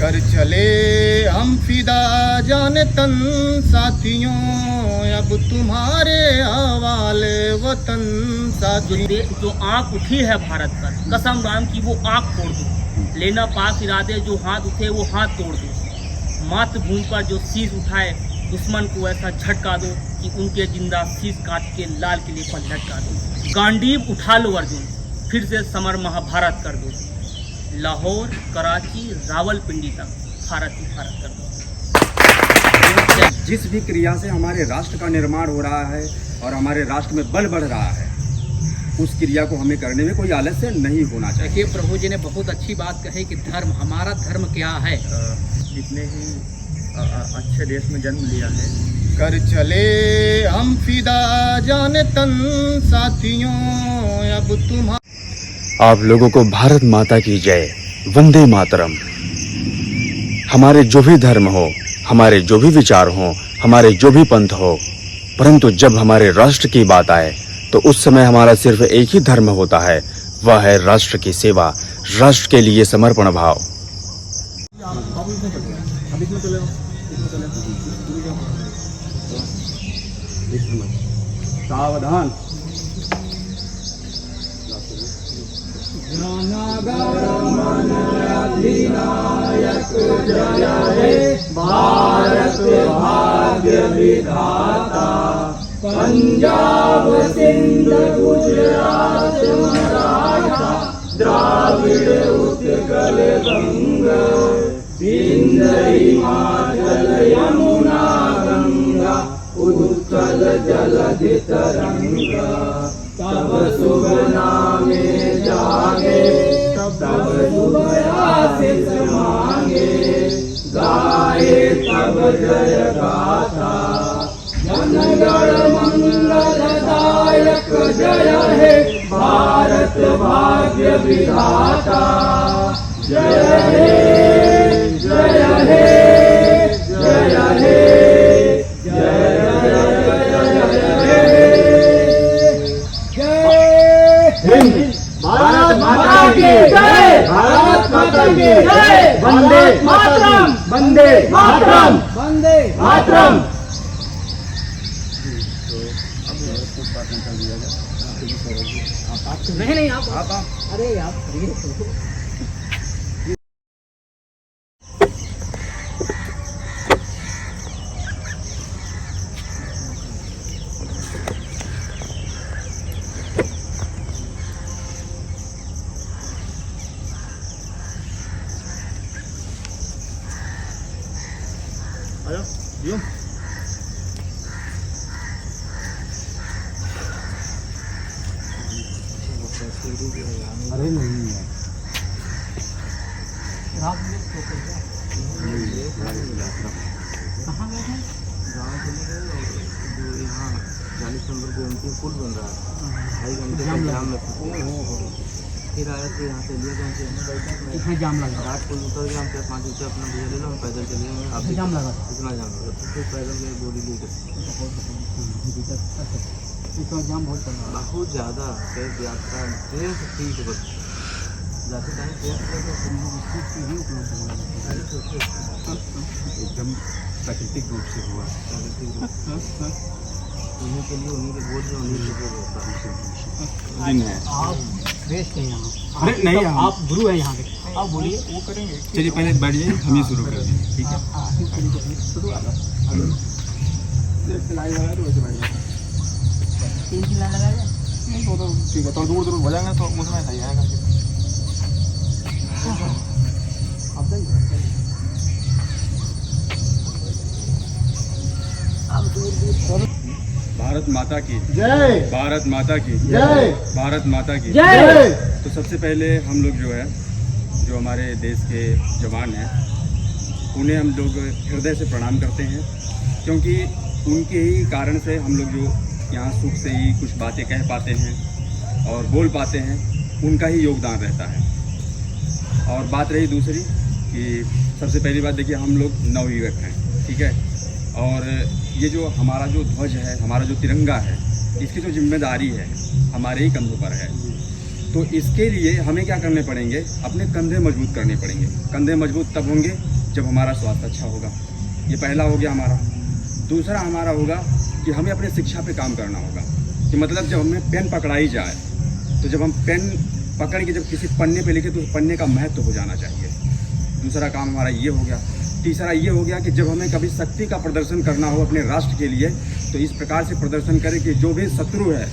कर चले हम फिदा जान तन साथियों, अब तुम्हारे हवाले वतन साथियों। जो आंख उठी है भारत पर, कसम राम की वो आंख फोड़ दो। लेना पाक इरादे जो हाथ उठे वो हाथ तोड़ दो। मातृभूमि पर जो शीश उठाए दुश्मन को ऐसा झटका दो कि उनके जिंदा शीश काट के लाल किले पर लटका दो। गांडीव उठा लो अर्जुन, फिर से समर महाभारत कर दो। लाहौर, कराची, रावलपिंडी तक भारत ही भारत कर दो। जिस भी क्रिया से हमारे राष्ट्र का निर्माण हो रहा है और हमारे राष्ट्र में बल बढ़ रहा है, उस क्रिया को हमें करने में कोई आलस्य नहीं होना चाहिए। देखिए, प्रभु जी ने बहुत अच्छी बात कही कि धर्म, हमारा धर्म क्या है। जितने ही अच्छे देश में जन्म लिया है, कर चले हम फिदा जान तन साथियों, अब तुम्हारे। आप लोगों को भारत माता की जय, वंदे मातरम। हमारे जो भी धर्म हो, हमारे जो भी विचार हो, हमारे जो भी पंथ हो, परंतु जब हमारे राष्ट्र की बात आए तो उस समय हमारा सिर्फ एक ही धर्म होता है, वह है राष्ट्र की सेवा, राष्ट्र के लिए समर्पण भाव। सावधान। भारत भाग्य विधाता, पंजाब सिंध गुजरात मराठा, द्राविड़ उत्कल गंगा, सिंध हिमाचल यमुना गंगा, उत्कल जलधि तरंगा। तब शुभ नामे जागे, तब शुभ आशीष मांगे, गाए तब जय गाथा। जनगण मंगलदायक जय हे, भारत भाग्य विधाता। जय हे, जय हे, जय हे, भारत माता की जय, भारत माता की जय, वंदे मातरम, वंदे मातरम, वंदे मातरम। नहीं आप अरे आप आया दियो। अरे नहीं है, कहाँ गए थे? गाँव चले गए, जो यहाँ 40 नंबर को अंतिम पुल बन रहा है, 2.5 घंटे का जाम में फंसे। फिर आया थे यहाँ से लिया गाँव से, इसमें जाम लगा, घाट पुल उतर गया, हम 5 रुपये अपना भैया ले लो, हम पैदल चले गए। अब जाम लगा, इतना जाम लगा, फिर पैदल गए बोरी लेकर। इसमें जाम बहुत चल रहा है। बहुत ज़्यादा कैब यात्रा ट्रेन से ठीक बस जाते टाइम एकदम प्राकृतिक रूप से हुआ। उन्हीं के लिए, उन्हीं के बोझ में उन्हीं के होता दिन है। आप बेस्ट हैं यहाँ। अरे नहीं, तो आप गुरु हैं यहाँ के, आप बोलिए, वो करेंगे। चलिए पहले बैठ जाइए, हम ही शुरू कर देंगे, ठीक है। शुरू आ जैसे लाइन लगाए तो वैसे बैठ जाए। 3 लाइन लगाया नहीं तो ठीक है, तो दूर दूर हो जाएंगे तो उसमें सही आएगा। भारत माता की जय, भारत माता की जय, भारत माता की जय। तो सबसे पहले हम लोग जो है, जो हमारे देश के जवान हैं, उन्हें हम लोग हृदय से प्रणाम करते हैं, क्योंकि उनके ही कारण से हम लोग जो यहाँ सुख से ही कुछ बातें कह पाते हैं और बोल पाते हैं, उनका ही योगदान रहता है। और बात रही दूसरी कि सबसे पहली बात देखिए, हम लोग नवयुवक हैं, ठीक है, और ये जो हमारा जो ध्वज है, हमारा जो तिरंगा है, इसकी जो जिम्मेदारी है हमारे ही कंधों पर है। तो इसके लिए हमें क्या करने पड़ेंगे, अपने कंधे मजबूत करने पड़ेंगे। कंधे मजबूत तब होंगे जब हमारा स्वास्थ्य अच्छा होगा। ये पहला हो गया हमारा। दूसरा हमारा होगा कि हमें अपने शिक्षा पे काम करना होगा, कि मतलब जब हमें पेन पकड़ाई जाए तो जब हम पेन पकड़ के जब किसी पन्ने पे लिखे तो उस पन्ने का महत्व हो जाना चाहिए। दूसरा काम हमारा ये हो गया। तीसरा ये हो गया कि जब हमें कभी शक्ति का प्रदर्शन करना हो अपने राष्ट्र के लिए तो इस प्रकार से प्रदर्शन करें कि जो भी शत्रु है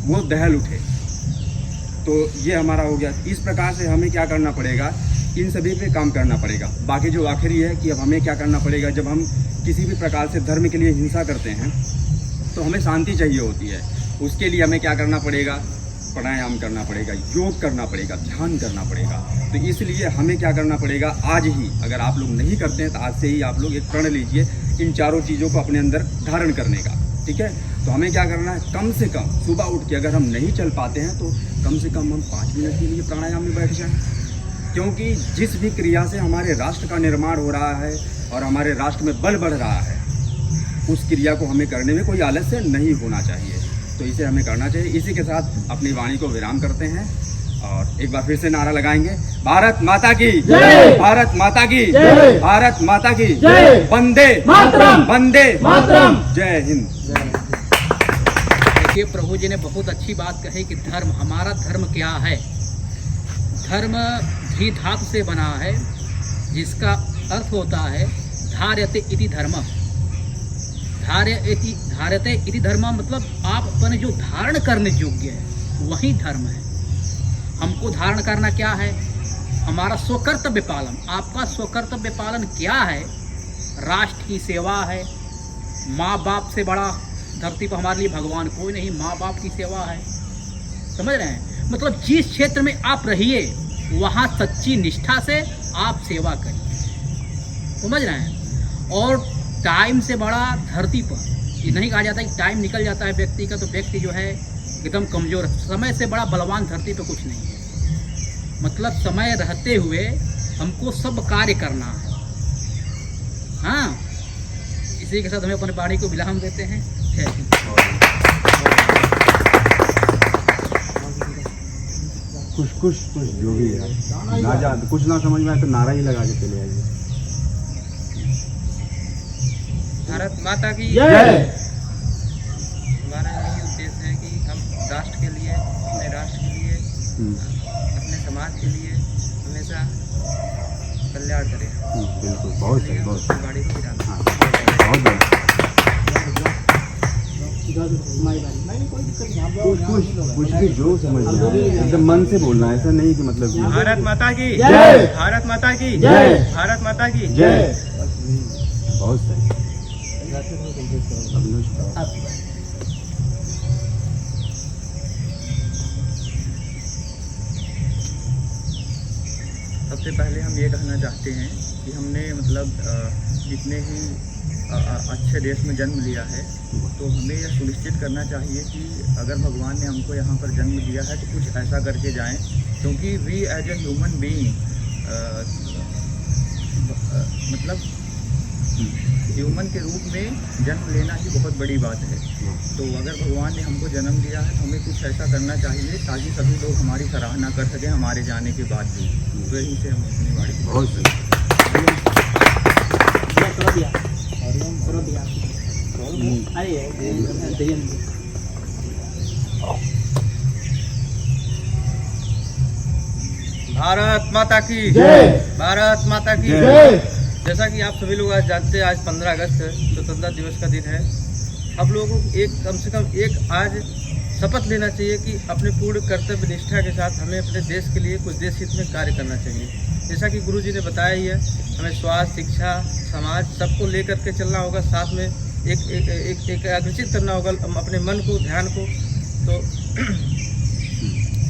वो दहल उठे। तो ये हमारा हो गया। इस प्रकार से हमें क्या करना पड़ेगा, इन सभी पे काम करना पड़ेगा। बाकी जो आखिरी है कि अब हमें क्या करना पड़ेगा, जब हम किसी भी प्रकार से धर्म के लिए हिंसा करते हैं तो हमें शांति चाहिए होती है। उसके लिए हमें क्या करना पड़ेगा, प्राणायाम करना पड़ेगा, योग करना पड़ेगा, ध्यान करना पड़ेगा। तो इसलिए हमें क्या करना पड़ेगा, आज ही, अगर आप लोग नहीं करते हैं तो आज से ही आप लोग एक प्रण लीजिए इन चारों चीज़ों को अपने अंदर धारण करने का। ठीक है, तो हमें क्या करना है, कम से कम सुबह उठ के, अगर हम नहीं चल पाते हैं तो कम से कम हम 5 मिनट के लिए प्राणायाम में बैठ जाएं। क्योंकि जिस भी क्रिया से हमारे राष्ट्र का निर्माण हो रहा है और हमारे राष्ट्र में बल बढ़ रहा है, उस क्रिया को हमें करने में कोई आलस्य नहीं होना चाहिए। तो इसे हमें करना चाहिए। इसी के साथ अपनी वाणी को विराम करते हैं और एक बार फिर से नारा लगाएंगे, भारत माता की जय, भारत माता की जय, भारत माता की जय, वंदे मातरम, वंदे मातरम, जय हिंद। देखिए, प्रभु जी ने बहुत अच्छी बात कही कि धर्म, हमारा धर्म क्या है। धर्म धी धातु से बना है, जिसका अर्थ होता है धार्यते इति धर्म। धार्यते इति धर्म मतलब आप अपने जो धारण करने योग्य है वही धर्म है। हमको धारण करना क्या है, हमारा स्वकर्तव्य पालन। आपका स्वकर्तव्य पालन क्या है, राष्ट्र की सेवा है। माँ बाप से बड़ा धरती पर हमारे लिए भगवान कोई नहीं, माँ बाप की सेवा है। समझ रहे हैं, मतलब जिस क्षेत्र में आप रहिए वहाँ सच्ची निष्ठा से आप सेवा करिए। समझ रहे हैं, और टाइम से बड़ा धरती पर ये नहीं कहा जाता कि टाइम निकल जाता है व्यक्ति का तो व्यक्ति जो है एकदम कमज़ोर। समय से बड़ा बलवान धरती पे कुछ नहीं है। मतलब समय रहते हुए हमको सब कार्य करना है। हाँ, इसी के साथ हमें अपने वाणी को विराम देते हैं। जय हिंद। कुछ जो भी है ना जा, कुछ ना समझ में आए तो नारा ही लगा के चले आइए। भारत माता की जय। हमारा यही उद्देश्य है कि हम राष्ट्र के लिए, अपने राष्ट्र के लिए, अपने समाज के लिए हमेशा कल्याण करें। बिल्कुल, बहुत सही, बहुत सही। गाड़ी को गिराना। हाँ, बहुत बढ़िया। कुछ भी जो समझ में आए एकदम मन से बोलना है, ऐसा नहीं कि मतलब कि भारत माता की जय, भारत माता की जय, भारत माता की जय। बहुत सही। सबसे पहले हम ये कहना चाहते हैं कि हमने मतलब इतने ही अच्छे देश में जन्म लिया है, तो हमें यह सुनिश्चित करना चाहिए कि अगर भगवान ने हमको यहाँ पर जन्म दिया है तो कुछ ऐसा करके जाएं, क्योंकि we as a human being मतलब ह्यूमन के रूप में जन्म लेना ही बहुत बड़ी बात है। तो अगर भगवान ने हमको जन्म दिया है तो हमें कुछ ऐसा करना चाहिए ताकि सभी लोग हमारी सराहना कर सकें हमारे जाने के बाद भी। तो यहीं से हम अपनी बाड़ी बहुत भारत माता की जय, भारत माता की जय। जैसा कि आप सभी लोग आज जानते हैं, आज 15 अगस्त स्वतंत्रता दिवस का दिन है। हम लोगों को एक कम से कम एक आज शपथ लेना चाहिए कि अपने पूर्ण कर्तव्य निष्ठा के साथ हमें अपने देश के लिए कुछ देश हित में कार्य करना चाहिए। जैसा कि गुरु जी ने बताया ही है, हमें स्वास्थ्य, शिक्षा, समाज सबको लेकर के चलना होगा। साथ में एक आकर्षित करना होगा अपने मन को, ध्यान को। तो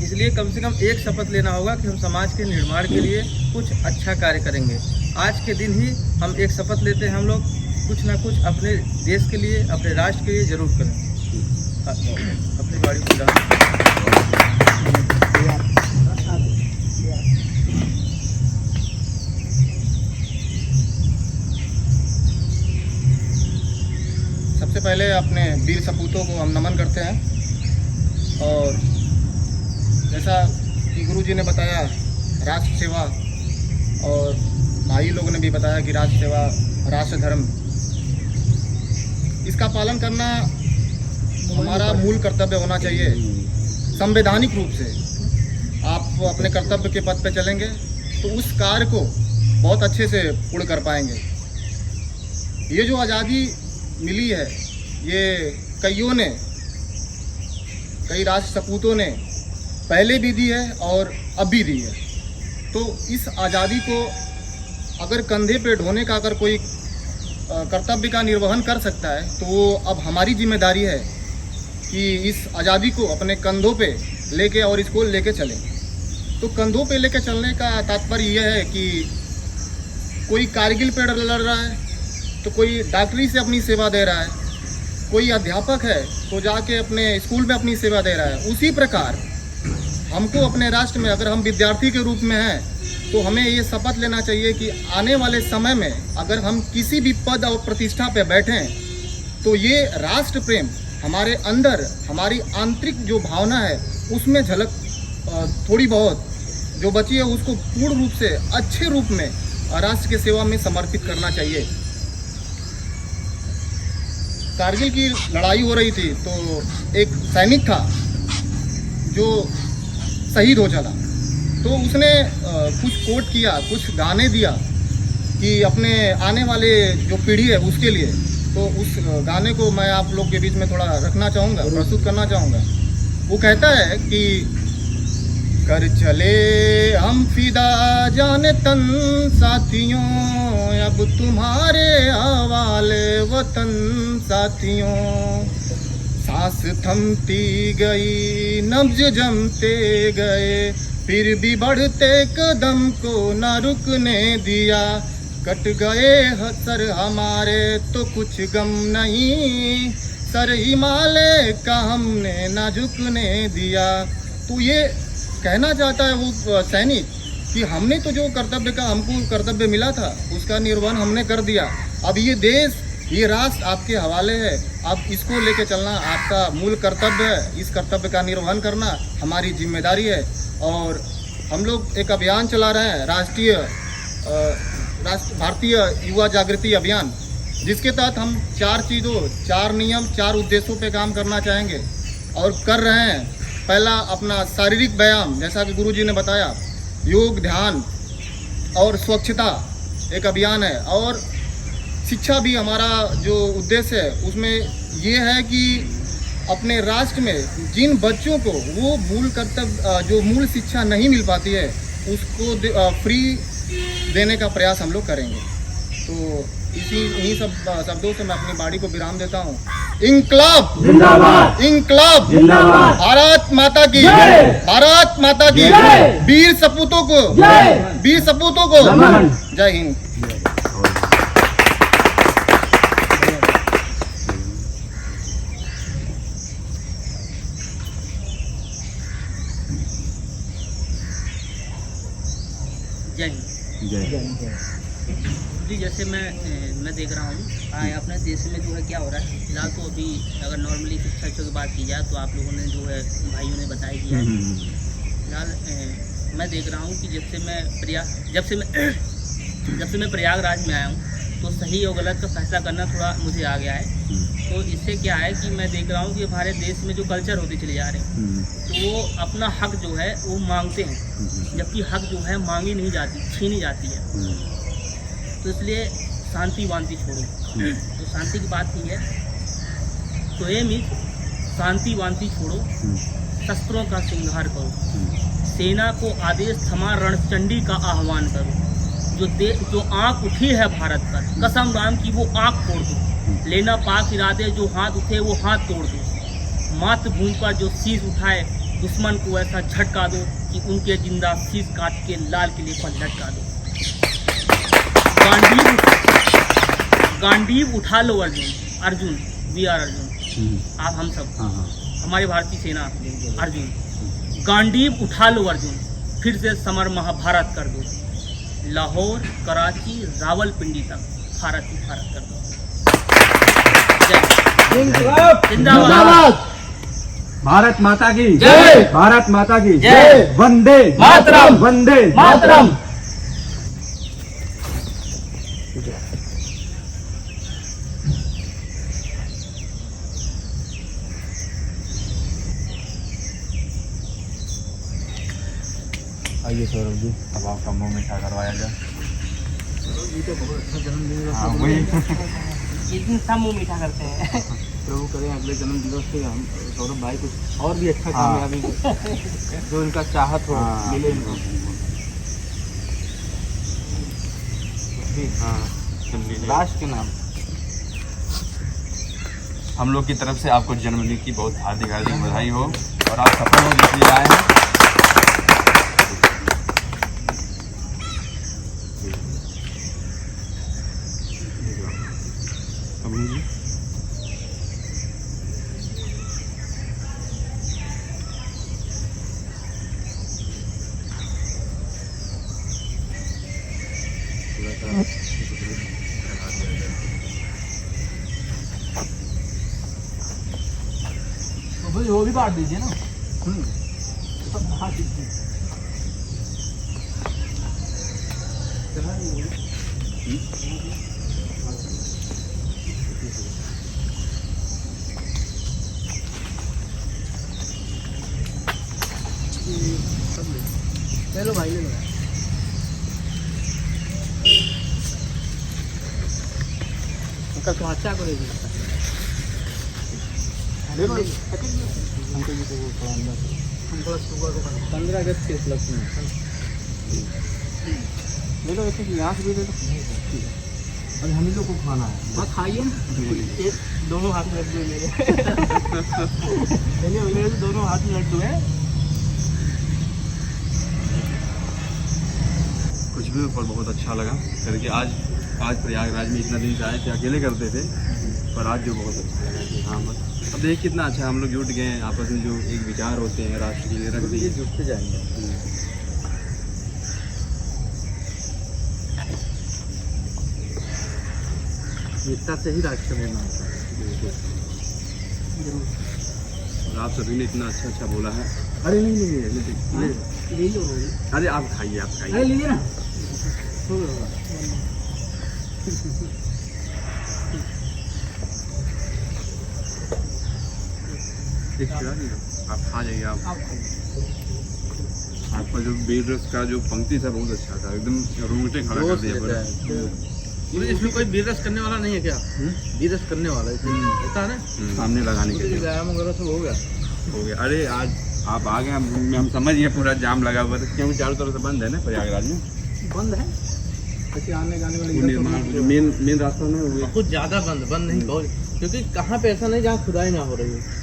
इसलिए कम से कम एक शपथ लेना होगा कि हम समाज के निर्माण के लिए कुछ अच्छा कार्य करेंगे। आज के दिन ही हम एक शपथ लेते हैं, हम लोग कुछ ना कुछ अपने देश के लिए, अपने राष्ट्र के लिए जरूर करें। अपनी बाड़ी को सबसे पहले अपने वीर सपूतों को हम नमन करते हैं। और जैसा कि गुरुजी ने बताया राष्ट्र सेवा, और भाई लोगों ने भी बताया कि राष्ट्र सेवा, राष्ट्र धर्म, इसका पालन करना हमारा मूल कर्तव्य होना चाहिए। संवैधानिक रूप से आप अपने कर्तव्य के पथ पे चलेंगे तो उस कार्य को बहुत अच्छे से पूर्ण कर पाएंगे। ये जो आज़ादी मिली है, ये कई राष्ट्र सपूतों ने पहले भी दी है और अब भी दी है। तो इस आज़ादी को अगर कंधे पे ढोने का अगर कोई कर्तव्य का निर्वहन कर सकता है, तो वो अब हमारी जिम्मेदारी है कि इस आज़ादी को अपने कंधों पे लेके और इसको लेके चलें। तो कंधों पे लेके चलने का तात्पर्य यह है कि कोई कारगिल पे लड़ रहा है तो कोई डॉक्टरी से अपनी सेवा दे रहा है, कोई अध्यापक है तो जाके अपने स्कूल में अपनी सेवा दे रहा है। उसी प्रकार हमको अपने राष्ट्र में, अगर हम विद्यार्थी के रूप में हैं, तो हमें ये शपथ लेना चाहिए कि आने वाले समय में अगर हम किसी भी पद और प्रतिष्ठा पे बैठें तो ये राष्ट्र प्रेम हमारे अंदर, हमारी आंतरिक जो भावना है उसमें झलक थोड़ी बहुत जो बची है उसको पूर्ण रूप से अच्छे रूप में राष्ट्र की सेवा में समर्पित करना चाहिए। कारगिल की लड़ाई हो रही थी तो एक सैनिक था जो शहीद हो चला, तो उसने कुछ कोट किया, कुछ गाने दिया कि अपने आने वाले जो पीढ़ी है उसके लिए। तो उस गाने को मैं आप लोग के बीच में थोड़ा रखना चाहूँगा, प्रस्तुत करना चाहूँगा। वो कहता है कि कर चले हम फिदा जाने तन साथियों, अब तुम्हारे हवाले वतन साथियों। सांस थमती गई, नब्ज जमते गए, फिर भी बढ़ते कदम को न रुकने दिया। कट गए सर हमारे तो कुछ गम नहीं, सर हिमालय का हमने न झुकने दिया। तो ये कहना चाहता है वो सैनिक कि हमने तो जो कर्तव्य का हमको कर्तव्य मिला था उसका निर्वहन हमने कर दिया। अब ये देश, ये राष्ट्र आपके हवाले है, अब इसको लेके चलना आपका मूल कर्तव्य है। इस कर्तव्य का निर्वहन करना हमारी जिम्मेदारी है। और हम लोग एक अभियान चला रहे हैं, भारतीय युवा जागृति अभियान, जिसके तहत हम 4 चीज़ों, 4 नियम, 4 उद्देश्यों पे काम करना चाहेंगे और कर रहे हैं। पहला अपना शारीरिक व्यायाम, जैसा कि गुरुजी ने बताया, योग, ध्यान और स्वच्छता एक अभियान है। और शिक्षा भी हमारा जो उद्देश्य है उसमें ये है कि अपने राष्ट्र में जिन बच्चों को वो मूल कर्तव्य, जो मूल शिक्षा नहीं मिल पाती है, उसको फ्री देने का प्रयास हम लोग करेंगे। तो इन्हीं सब शब्दों से मैं अपनी बाड़ी को विराम देता हूँ। इंकलाब जिंदाबाद, इंकलाब जिंदाबाद, भारत माता की जय, भारत माता की जय, वीर सपूतों को, जय, वीर सपूतों को नमन। जय हिंद। जय हिंद। जी, जैसे मैं देख रहा हूँ अपने देश में जो है क्या हो रहा है फिलहाल। तो अभी अगर नॉर्मली शिक्षा की बात की जाए तो आप लोगों ने जो है भाइयों ने बताया किया है। फिलहाल मैं देख रहा हूँ कि जब से मैं प्रयागराज में आया हूँ तो सही और गलत का फैसला करना थोड़ा मुझे आ गया है। तो इससे क्या है कि मैं देख रहा हूँ कि हमारे देश में जो कल्चर होते चले जा रहे हैं तो वो अपना हक जो है वो मांगते हैं, जबकि हक जो है मांगी नहीं जाती, छीनी जाती है। तो इसलिए शांति वांति छोड़ो। तो शांति की बात की है तो ये मीत शांति वांति छोड़ो, शस्त्रों का श्रृंगार करो, सेना को आदेश थमा रणचंडी का आह्वान करो। जो आंख उठी है भारत पर, कसम राम की वो आंख फोड़ दो। लेना पाक इरादे जो हाथ उठे वो हाथ तोड़ दो। मातृभूमि पर जो शीश उठाए दुश्मन को ऐसा झटका दो कि उनके जिंदा शीश काट के लाल किले पर लटका दो। गांडीव उठा लो अर्जुन, वी आर अर्जुन, आप हम सब, हमारी भारतीय सेना अर्जुन। गांडीव उठा लो अर्जुन, फिर से समर महाभारत कर दो। लाहौर, कराची, रावलपिंडी तक भारत ही भारत कर दो। जिंदाबाद। भारत माता की जय। भारत माता की जय। वंदे मातरम। वंदे मातरम। आइए सौरभ जी, अब आपका मुंह मीठा करवाया जाए। हाँ वही, इतनी सब मुंह मीठा करते हैं। प्रभु करें अगले जन्म दिवस पे हम सौरभ भाई कुछ और भी अच्छा कामयाबी जो इनका चाहत हो हाँ। मिले इनको। हाँ सुन लीजिए, राष्ट्र के नाम हम लोग की तरफ से आपको जन्मदिन की बहुत हार्दिक हार्दिक बधाई हो और आप सफल हो जिसलिए आए हैं। अभी जी वो भी बांट दीजिए ना। ले लो भाई, ले लो। अंकल तो अच्छा को ले लीजिए। 15 अगस्त के उपलक्ष्य में ले लो, एक यहाँ से भी ले लो। अरे हम ही लोग को खाना है। हाँ खाइए ना। दोनों हाथ में लड्डू है मेरे। मेरे तो दोनों हाथ में लड्डू है। कुछ भी पर बहुत अच्छा लगा करके। आज प्रयागराज में इतना दिन से आए थे, अकेले करते थे, पर आज जो बहुत अच्छा लगा कि हाँ बस अब देख कितना अच्छा हम लोग जुट गए हैं आपस में, जो एक विचार होते हैं राष्ट्र के लिए रख दिए, जुटते जाएंगे। एकता से ही राष्ट्र निर्माण होता है। और आप सभी ने इतना अच्छा अच्छा बोला है। अरे नहीं नहीं ले लो। अरे आप खाइए, आप अरे खाइए। लीजिए ना। एक खिला दीजिए, आप खा जाइए। आप आपका जो बेल रस का जो पंक्ति था बहुत अच्छा था, एकदम रोंगटे खड़ा कर दिया पूरा। इसमें कोई बीर रस करने वाला नहीं है क्या? बीर रस करने वाला इसमें होता है ना, सामने लगाने के लिए व्यायाम वगैरह सब हो गया। हो गया। अरे आज आप आ गए, हम समझ गए पूरा जाम लगा हुआ था, क्योंकि चारों तरफ से बंद है ना प्रयागराज में। बंद है ऐसे आने जाने वाले वो निर्माण जो मेन रास्ता में बहुत ज़्यादा बंद नहीं बहुत, क्योंकि कहाँ पे ऐसा नहीं जहाँ खुदाई ना हो रही है।